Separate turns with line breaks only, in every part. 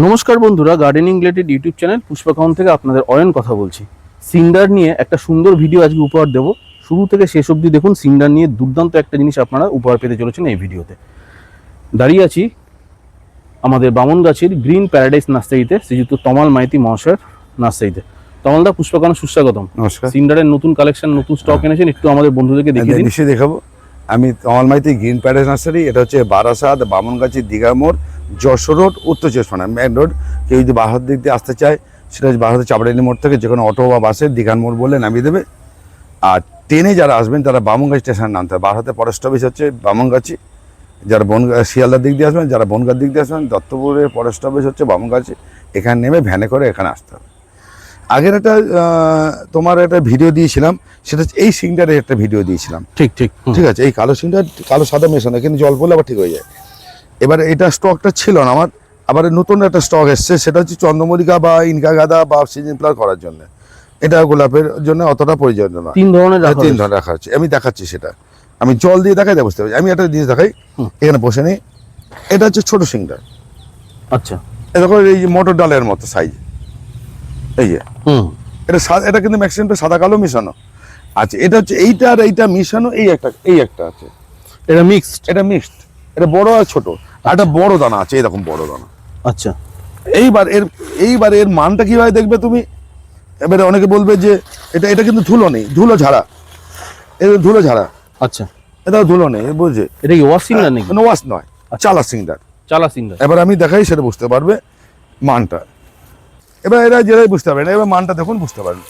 নমস্কার বন্ধুরা, gardening related YouTube channel পুষ্পাকাউন্ট থেকে আপনাদের অয়ন কথা বলছি। সিন্ডার নিয়ে একটা সুন্দর ভিডিও আজকে উপহার দেব। শুরু থেকে শেষ অবধি দেখুন। সিন্ডার নিয়ে দুর্দান্ত একটা জিনিস আপনারা উপহার পেতে চলেছেন এই ভিডিওতে। দাঁড়িয়ে আছি আমাদের বামনগাছির গ্রিন প্যারাডাইস নার্সারিতে, শ্রীযুক্ত তমাল মাইতি মহাশয়ের নার্সারিতে। তমালদা, পুষ্পাকাউন্ট সুস্বাগতম।
নমস্কার।
সিন্ডারের নতুন কালেকশন, নতুন স্টক এনেছেন, একটু আমাদের বন্ধুদেরকে দেখিয়ে দিন।
নিশ্চয়ই দেখাবো। আমি তমাল মাইতি, গ্রিন প্যারাডাইস নার্সারি। এটা হচ্ছে বারাসাত, বামনগাছি, দীঘা মোড়, যশোর রোড, উত্তর চব্বিশ পরগনা মেন রোড। কেউ যদি বাহার দিক দিয়ে আসতে চায় সেটা হচ্ছে বাহার চাপড়ানি মোড় থেকে যে কোনো অটো বা বাসে দীঘার মোড় বলে নামিয়ে দেবে। আর ট্রেনে যারা আসবেন তারা বামনগাছি স্টেশনে নামতে হবে। বারহাতে ফরেস্ট অফিস হচ্ছে বামনগাছি। যারা শিয়ালদার দিক দিয়ে আসবেন, যারা বনগার দিক দিয়ে আসবেন, দত্তপুরের ফরেস্ট অফিস হচ্ছে বামনগাছি। এখানে নেমে ভ্যানে করে এখানে আসতে হবে। আগের একটা তোমার একটা ভিডিও দিয়েছিলাম, সেটা হচ্ছে এই সিংটারের একটা ভিডিও দিয়েছিলাম।
ঠিক ঠিক
ঠিক আছে, এই কালো সিংটার কালো সাদা মেশানো, কিন্তু জল পড়লে আবার ঠিক হয়ে যায়। এবার এটা স্টকটা ছিল না আমার, আবার নতুন একটা স্টক এসছে, সেটা হচ্ছে চন্দ্রমল্লিকা বা ইনকা গাঁদা বা সিজন ফ্লাওয়ার করার জন্য। এটা গোলাপের জন্য অতটা প্রয়োজন না।
তিন ধরনের
রাখা হচ্ছে। আমি দেখাচ্ছি সেটা, আমি জল দিয়ে দেখাই বুঝতে পারছি। আমি একটা জিনিস দেখাই, এখানে বসে নেই। এটা হচ্ছে ছোট সিংটার।
আচ্ছা,
এটা এই যে মোটর ডালের মতো সাইজ। এই যে এটা কিন্তু ম্যাক্সিমামটা সাদা কালো মিশানো। আচ্ছা, এটা হচ্ছে এইটা আর এইটা মিশানো। এই একটা আছে,
এটা মিক্সড।
এটা মিক্সড। এটা বড় আর ছোট। আর একটা বড় দানা আছে, এরকম বড় দানা।
আচ্ছা,
এইবার এর মানটা কিভাবে দেখবে তুমি? এবারে অনেকে বলবে যে এটা কিন্তু ধুলো নেই, ধুলো ঝাড়া। এটা ধুলো ঝাড়া।
আচ্ছা,
এটা ধুলো নেই, বুঝছে?
এটা কি ওয়াশ সিন্ডার নাকি?
ওয়াশ নয়, চালা সিংটার।
চালা সিন্ডার।
এবার আমি দেখাই, সেটা বুঝতে পারবে মানটা। এবার এরা যেটাই বুঝতে পারবে না, এবার মানটা দেখুন, বুঝতে পারবে।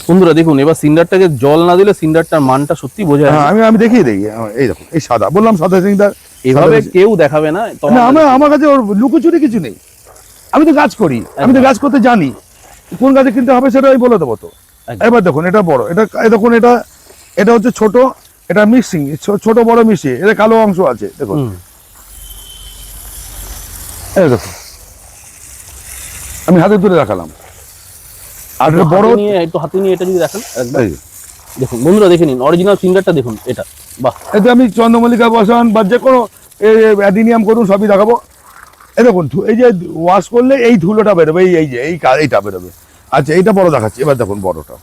বন্ধুরা দেখুন, এবার সিন্ডারটাকে জল না দিলে সিন্ডারটার মানটা সত্যি বোঝা যায়।
হ্যাঁ, আমি দেখিয়ে দিই। এই দেখুন, এই সাদা বললাম, সাদা সিংটার।
এভাবে কেউ দেখাবে না।
আমার কাছে ওর লুকোচুরি কিছু নেই। আমি তো গাছ করি, আমি তো গাছ করতে জানি। কোন গাছে কিনতে হবে সেটা আমি বলে দেবো তো। এবার দেখুন, এটা বড়, এটা দেখুন, এটা হচ্ছে ছোট, এটা মিক্সিং, ছোট বড় মিশিয়ে। এটা কালো অংশ আছে, দেখুন। এই দেখুন, আমি হাতে তুলে দেখালাম। আর এটা বড়,
একটু হাতে নিয়ে এটা যদি দেখেন দেখুন বন্ধুরা, দেখে নিন অরিজিনাল সিন্ডারটা দেখুন। এটা বাহ,
এতে আমি চন্দ্রমল্লিকা বসান বা যে কোনো অ্যাডিনিয়াম করুন, সবই দেখাবো। এই দেখুন, এই যে ওয়াশ করলে এই ধুলোটা বেরোবে, এইটা বেরোবে। আচ্ছা, এইটা বড় দেখাচ্ছি। এবার দেখুন বড়টা।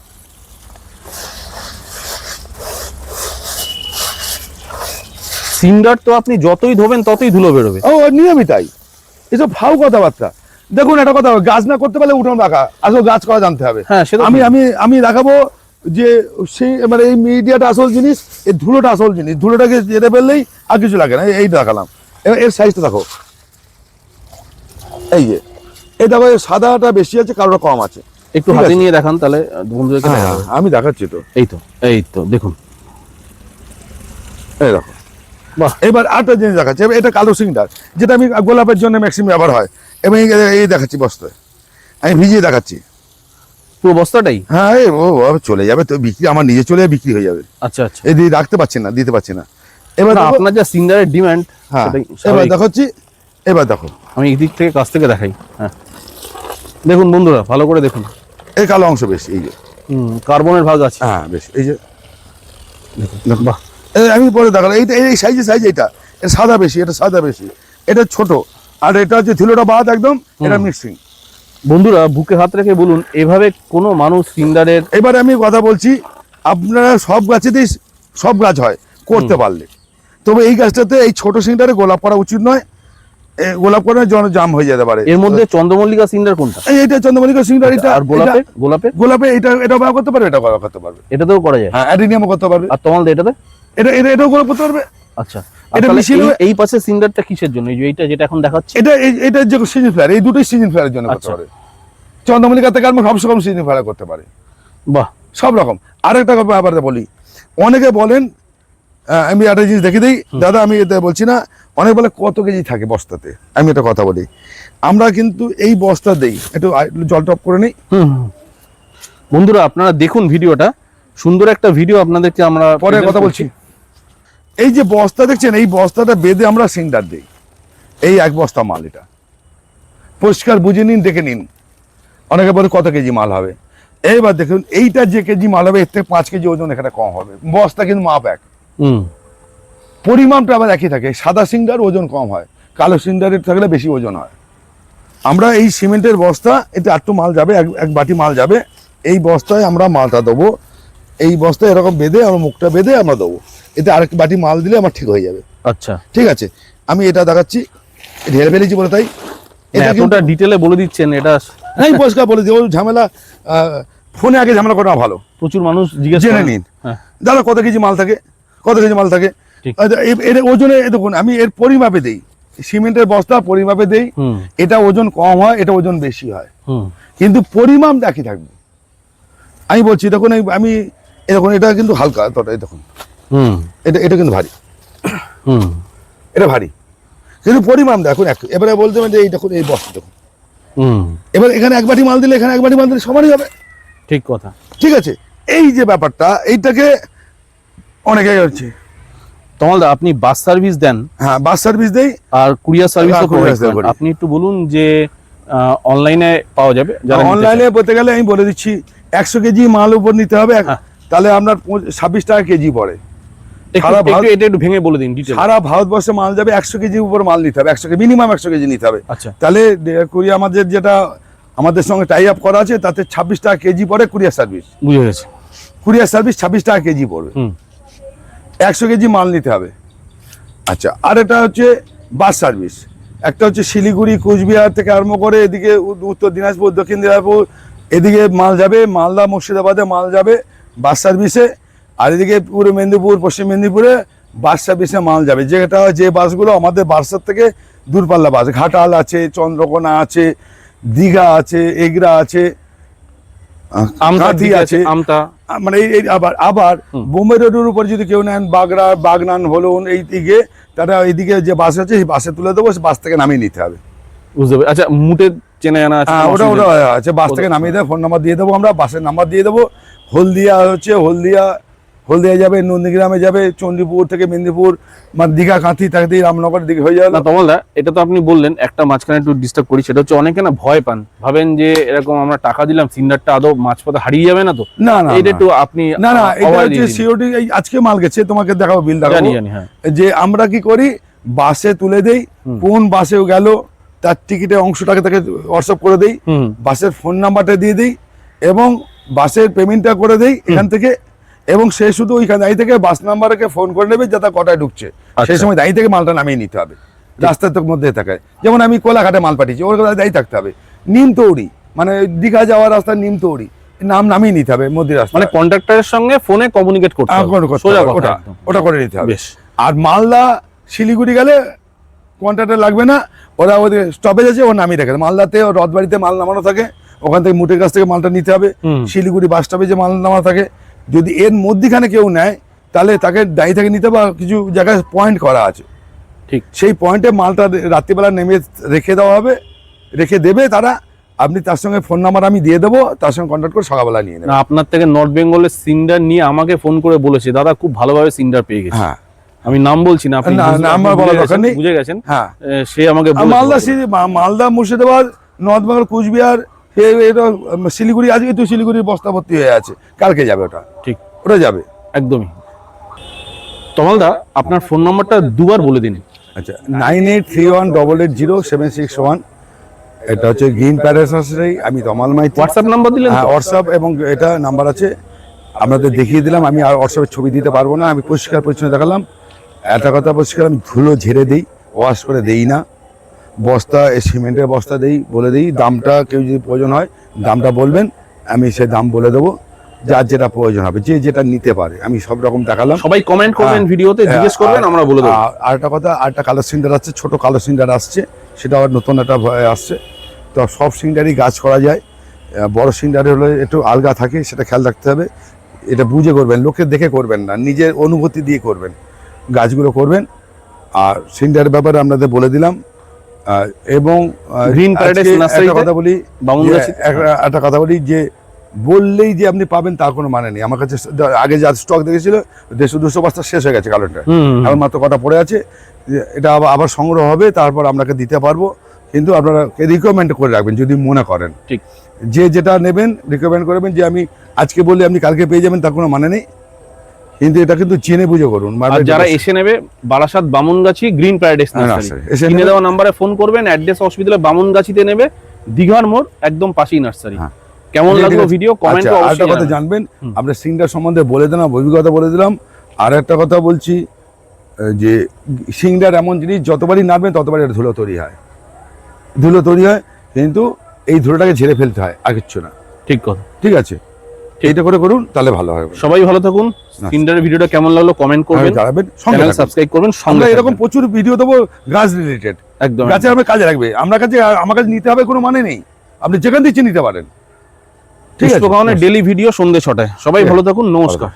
সিন্ডার তো আপনি যতই ধোবেন ততই ধুলো বেরোবে।
ও নিয়মই তাই। এসব ফাউ কথাবার্তা। দেখুন, একটা কথা, গাছ না করতে পারলে উঠোন রাখা, আসলে গাছ করা জানতে হবে।
হ্যাঁ,
আমি দেখাবো যে সেই মানে এই মিডিয়াটা আসল জিনিস, এই ধুলোটা আসল জিনিস। ধুলোটাকে যেতে ফেললেই আর কিছু লাগে না। এই দেখালাম। এর সাইজটা দেখো, এই যে এই দেখো, সাদাটা বেশি আছে, কালোটা কম আছে।
একটু হাতে নিয়ে দেখান তাহলে বন্ধুদেরকে।
আমি দেখাচ্ছি তো।
এই তো দেখুন,
এই দেখো। বাহ, এবার আরেকটা জিনিস দেখাচ্ছি। এটা কালো সিংটার, যেটা আমি গোলাপের জন্য ম্যাক্সিমাম ব্যবহার হয়। এবং এই দেখাচ্ছি বস্তায়, আমি ভিজিয়ে দেখাচ্ছি
পুরো বস্তাটাই।
হ্যাঁ, চলে যাবে তো বিক্রি, আমার নিজে চলে যাবে, বিক্রি হয়ে যাবে।
আচ্ছা আচ্ছা,
এই দিয়ে রাখতে পারছি না, দিতে পারছি না। এবার
আপনার যা সিন্ডারের ডিমান্ড।
হ্যাঁ, এবার দেখাচ্ছি। এবার দেখো,
আমি এই দিক থেকে কাছ থেকে দেখাই। হ্যাঁ, দেখুন বন্ধুরা, ভালো করে দেখুন।
এই কালো অংশ বেশি, এই যে
কার্বনের ভাগ আছে।
হ্যাঁ, বেশি। এই যে
দেখুন, বাহ,
আমি পরে দেখালাম। এই সাইজ, এটা সাদা বেশি, এটা সাদা বেশি, এটা ছোট। আর এটা হচ্ছে ধুলোটা বাদ একদম, এটা মিক্সিং।
বন্ধুরা বুকে হাত রেখে বলুন, এভাবে কোনো মানুষ সিন্ডারের।
এবারে আমি কথা বলছি, আপনারা সব গাছেতেই সব গাছ হয় করতে পারলে, তবে এই গাছটাতে এই ছোট সিংটারে গোলাপ করা উচিত নয়। গোলাপ করার জন্য জাম হয়ে যেতে পারে।
এর মধ্যে চন্দ্রমল্লিকা সিন্ডার কোনটা?
এইটা চন্দ্রমল্লিকা সিংটার। এটা
আর গোলাপে
এটা ব্যবহার করতে পারবে, এটা ব্যবহার করতে পারবে।
এটাতেও করা যায়।
হ্যাঁ, অ্যাডিনিয়ামও করতে পারবে।
আর তোমার এটাতে
এটাও গোলাপ করতে পারবে।
আচ্ছা, এই পাশে সিন্ডারটা কিসের জন্য? এইটা যেটা এখন দেখাচ্ছে,
এটা যে সিজন ফ্লাওয়ার, এই দুটোই সিজন ফ্লাওয়ারের জন্য করতে পারে। চন্দ্রমল্লিকা থেকে আমরা সব রকম সিজন ফ্লাওয়ার করতে পারে।
বাহ,
সব রকম। আরেকটা ব্যাপার বলি, অনেকে বলেন, আমি একটা জিনিস দেখে দিই দাদা, আমি এতে বলছি না। অনেক বলে কত কেজি থাকে বস্তাতে। আমি একটা কথা বলি, আমরা কিন্তু এই বস্তা দেই, একটু জল টপ করে নিই।
বন্ধুরা আপনারা দেখুন ভিডিওটা, সুন্দর একটা ভিডিও আপনাদেরকে আমরা
পরে কথা বলছি। এই যে বস্তা দেখছেন, এই বস্তাটা বেঁধে আমরা সিংডার দিই। এই এক বস্তা মাল, এটা পরিষ্কার বুঝে নিন, দেখে নিন। অনেকে বলে কত কেজি মাল হবে। এইবার দেখুন, এইটা যে কেজি মাল হবে, এর থেকে 5 কেজি ওজন এখানে কম হবে। বস্তা কিন্তু মাপ এক। পরিমাণটা আবার একই থাকে। সাদা সিন্ডার ওজন কম হয়, কালো সিন্ডারের থাকলে বেশি ওজন হয়। আমরা এই সিমেন্টের বস্তা, এতে একটু মাল যাবে, এক বাটি মাল যাবে, এই বস্তায় আমরা মালটা দেবো। এই বস্তায় এরকম বেঁধে আমরা মুখটা বেঁধে আমরা দেবো, এতে আরেক বাটি মাল দিলে আমার ঠিক হয়ে যাবে।
আচ্ছা,
ঠিক আছে, আমি এটা দেখাচ্ছি, ঢেলে ফেলেছি বলে তাই এটা
এতটা ডিটেলে বলে দিচ্ছেন, এটা
আমি পরিষ্কার বলে দিই। ওই ঝামেলা ফোনে আগে ঝামেলা করা ভালো,
প্রচুর মানুষ জিজ্ঞেস
জেনে
করেন।
নিন।
হ্যাঁ,
দাদা কত কেজি মাল থাকে, কত কেজি মাল থাকে,
ঠিক।
এর ওজনে দেখুন আমি এর পরিমাপে দেই, সিমেন্টের বস্তা পরিমাপে দেই।
হুম
এটা ওজন কম হয়, এটা ওজন বেশি হয়,
হুম
কিন্তু পরিমাপ একই থাকবে। আমি বলছি দেখুন, আমি দেখুন এটা কিন্তু হালকা, তটা দেখুন
হুম
এটা কিন্তু ভারী,
হুম
এটা ভারী, কিন্তু পরিমাণ দেখুন এক। এবারে বলতে হবে যে এই দেখুন এই বস্তা দেখুন,
হুম
এবার এখানে এক বাটি মাল দিলে এখানে এক বাটি মাল দিলে সমানই হবে।
ঠিক কথা।
ঠিক আছে, এই যে ব্যাপারটা, এইটাকে অনেকে হচ্ছে।
তমালদা, আপনি বাস সার্ভিস দেন,
হ্যাঁ, বাস সার্ভিস দেই,
আর কুরিয়ার সার্ভিসও
courier
প্রোভাইড
service
করেন।
করি।
আপনি একটু বলুন যে অনলাইনে পাওয়া যাবে, যারা নিতে
অনলাইনে
চায়।
বলতে গেলে আমি বলে দিচ্ছি 100 কেজি মাল উপর নিতে হবে,
হ্যাঁ।
তাহলে আপনার 26 টাকা কেজি পড়ে।
একটু
সারা ভারত-
এটা একটু ভেঙে বলে দিন ডিটেইল।
সারা ভারতবর্ষে মাল যাবে, 100 কেজির উপর মাল নিতে হবে, 100 কেজি মিনিমাম 100 কেজি নিতে হবে।
আচ্ছা,
তাহলে কুরিয়ার আমাদের যেটা আমাদের সঙ্গে টাই আপ করা আছে, তাতে 26 টাকা কেজি পড়ে কুরিয়ার সার্ভিস।
বুঝে গেছে।
কুরিয়ার সার্ভিস 26 টাকা কেজি পড়বে,
হুম
100 কেজি মাল নিতে হবে। আচ্ছা, আর এটা হচ্ছে বাস সার্ভিস। একটা হচ্ছে শিলিগুড়ি, কোচবিহার থেকে আরম্ভ করে এদিকে উত্তর দিনাজপুর, দক্ষিণ দিনাজপুর, এদিকে মাল যাবে, মালদা মুর্শিদাবাদে মাল যাবে বাস সার্ভিসে। আর এদিকে পুরো মেদিনীপুর, পশ্চিম মেদিনীপুরে বাস সার্ভিসে মাল যাবে। যে বাসগুলো আমাদের বারাসাত থেকে দূরপাল্লা বাস, ঘাটাল আছে, চন্দ্রকোনা আছে, দীঘা আছে, এগরা আছে,
আমতা
কাঁথি আছে,
আমতা।
মানে এই আবার বোম্বে রোডের উপর যদি কেউ নেন, বাগনান হলুন এই দিকে, তারা এইদিকে যে বাস আছে সেই বাসে তুলে দেবো, বাস থেকে নামিয়ে নিতে হবে।
বুঝতে পারছি। আচ্ছা, মুটে চেনা জানা আছে?
হ্যাঁ,
কোনো
ওটা
অসুবিধা নেই?
আছে, বাস থেকে নামিয়ে দেবে, ফোন নাম্বার দিয়ে দেবো, আমরা বাসের নাম্বার দিয়ে দেবো। হলদিয়া হলদিয়া যাবে, নন্দীগ্রামে যাবে, চণ্ডীপুর থেকে মেদিনীপুর, মানে দীঘা, কাঁথি, তাকে রামনগর দিকে হয়ে যাবে।
না তমালদা, এটা তো আপনি বললেন, একটা মাঝখানে একটু ডিস্টার্ব করি, সেটা হচ্ছে অনেকে না ভয় পান, ভাবেন যে এরকম আমরা টাকা দিলাম, সিন্ডারটা আদৌ মাঝপথে হারিয়ে যাবে না তো?
না না
এটা একটু আপনি
না না, এটা
অভয়
হচ্ছে
দিয়ে দিন।
সিওরিটি। আজকে মাল গেছে, তোমাকে দেখাবো, বিল দেখাবো।
জানি হ্যাঁ।
যে আমরা কি করি, বাসে তুলে দেই, কোন বাসেও গেল তার টিকিটের অংশটাকে তাকে হোয়াটসঅ্যাপ করে দেই,
হুম
বাসের ফোন নাম্বারটা দিয়ে দিই, এবং বাসের পেমেন্টটা করে দেই এখান থেকে। এবং সে শুধু ওইখানে দাঁড়িয়ে থেকে বাস নাম্বারকে ফোন করে নেবে যাতে কটায় ঢুকছে, সেই সময় দাঁড়িয়ে থেকে মালটা নামিয়ে নিতে হবে, রাস্তার মধ্যে থাকে। যেমন আমি কোলাঘাটে মাল পাঠিয়েছি, ওর কাছে দাঁড়িয়ে থাকতে হবে। নিমতৌড়ি মানে দীঘা যাওয়ার রাস্তা, নিমতৌড়ি নাম নামিয়ে নিতে হবে মধ্যে রাস্তা,
মানে কন্ট্রাক্টরের সঙ্গে ফোনে কমিউনিকেট করতে হবে। সোজা কথা
ওটা
একদম।
ওটা করে নিতে হবে।
বেশ।
আর মালদা শিলিগুড়ি গেলে কন্ট্রাক্টর লাগবে না, ওরা ওদের স্টপেজ আছে, ও নামিয়ে রাখে। মালদাতে রথবাড়িতে মাল নামানো থাকে, ওখান থেকে মুটের কাছ থেকে মালটা নিতে হবে।
হুম।
শিলিগুড়ি বাস স্টপেজে মাল নামানো থাকে। যদি এর মধ্যিখানে কেউ নেয়, তাহলে তাকে দাঁড়িয়ে থেকে নিতে হবে, বা কিছু জায়গায় পয়েন্ট করা আছে,
ঠিক।
সেই পয়েন্টে মালটা রাত্রিবেলা নেমে রেখে দেওয়া হবে, রেখে দেবে তারা। আপনি তার সঙ্গে ফোন নাম্বার আমি দিয়ে দেবো, তার সঙ্গে কন্ট্যাক্ট করে সকালবেলা নিয়ে নেবেন।
না, আপনার থেকে নর্থ বেঙ্গলের সিন্ডার নিয়ে আমাকে ফোন করে বলেছে, দাদা খুব ভালোভাবে সিন্ডার পেয়ে গেছে।
হ্যাঁ
আমি নাম বলছি না, আপনি
না, নাম্বার বলার দরকার নেই।
বুঝে গেছেন।
হ্যাঁ,
সে আমাকে
আর
বলেছে।
মালদা মুর্শিদাবাদ, নর্থ বেঙ্গল, কুচবিহার, এটা শিলিগুড়ি, আজকে তো শিলিগুড়ির বস্তা ভর্তি হয়ে আছে, কালকে যাবে ওটা,
ঠিক,
ওটা যাবে।
একদমই। তমালদা, আপনার ফোন নাম্বারটা দুবার বলে দিন।
আচ্ছা, 9831880761, এটা হচ্ছে গ্রিন প্যালেস নার্সারি। আমি তমাল মাইতি।
হোয়াটসঅ্যাপ নাম্বার দিলেন
হ্যাঁ,
তো?
হোয়াটসঅ্যাপ এবং এটা নাম্বার আছে, আপনাদের দেখিয়ে দিলাম। আমি আর হোয়াটসঅ্যাপে ছবি দিতে পারবো না, আমি পরিষ্কার পরিচ্ছন্ন দেখালাম। একটা কথা পরিষ্কার, আমি ধুলো ঝেড়ে দিই, ওয়াশ করে দেই না। বস্তা, সিমেন্টের বস্তা দেই, বলে দিই। দামটা কেউ যদি প্রয়োজন হয় দামটা বলবেন, আমি সে দাম বলে দেবো, যার যেটা প্রয়োজন হবে, যে যেটা নিতে পারে। আমি সব রকম দেখালাম।
সবাই কমেন্ট করবেন,
হ্যাঁ।
ভিডিওতে জিজ্ঞেস করবেন, আমরা বলে দেবো।
আর একটা কথা, আরেকটা কালার সিন্ডার আছে, ছোট কালো সিন্ডার আসছে, সেটা আবার নতুন একটা আসছে। তো সব সিন্ডারই গাছ করা যায়, বড় সিন্ডারে হলে একটু আলগা থাকে, সেটা খেয়াল রাখতে হবে। এটা বুঝে করবেন, লোকে দেখে করবেন না, নিজের অনুভূতি দিয়ে করবেন, গাছগুলো করবেন। আর সিন্ডারের ব্যাপারে আপনাদের বলে দিলাম। এবং
গ্রিন প্যারাডাইস
আজকে
নার্সারিতে
একটা কথা বলি,
বামুনগাছি।
একটা কথা বলি, যে বললেই যে আপনি পাবেন তার কোনো মানে নেই। আমার কাছে আগে যা স্টক দেখেছিল 150-200 বস্তা শেষ হয়ে গেছে কালোটা, এখন মাত্র কটা পড়ে আছে। এটা আবার সংগ্রহ হবে, তারপর আপনাকে দিতে পারবো। কিন্তু আপনারা রিকমেন্ড করে রাখবেন যদি মনে করেন,
ঠিক।
যে যেটা নেবেন রিকমেন্ড করবেন। যে আমি আজকে বললে আপনি কালকে পেয়ে যাবেন, তার কোনো মানে নেই। কিন্তু এটা কিন্তু চেনে বুঝে করুন।
আর যারা এসে নেবে Barasat Bamangachi green paradise nursery, কিনে দেওয়া নাম্বারে ফোন করবেন, অ্যাড্রেস অসুবিধা হলে বামনগাছিতে নেবে, দীঘার মোড় একদম পাশেই নার্সারি। কেমন লাগলো ভিডিও কমেন্টে
আরেকটা
অবশ্যই
কথা জানবেন, আমরা সিংডার সম্বন্ধে বলে দিলাম, অভিজ্ঞতা বলে দিলাম। আর একটা কথা বলছি যে সিংডার এমন জিনিস যতবারই নামবেন ততবারই এটা ধুলো তৈরি হয়, ধুলো তৈরি হয়, কিন্তু এই ধুলোটাকে ঝেড়ে ফেলতে হয়, আর কিচ্ছু না।
ঠিক কথা,
ঠিক আছে, এইটা করে করুন তাহলে ভালো হবে।
সবাই ভালো থাকুন। সিন্ডারের ভিডিওটা কেমন লাগলো কমেন্ট করবেন,
জানাবেন,
চ্যানেল সাবস্ক্রাইব করবেন।
আমরা এরকম প্রচুর ভিডিও দেবো গাছ রিলেটেড,
একদম
গাছে আমরা কাজে লাগবে। আমার কাছে নিতে হবে কোনো মানে নেই, আপনি যেখান থেকে নিতে পারেন। ঠিক আছে,
পুষ্পকাহনের ডেইলি ভিডিও সন্ধ্যে 6টায়। সবাই ভালো থাকুন, নমস্কার।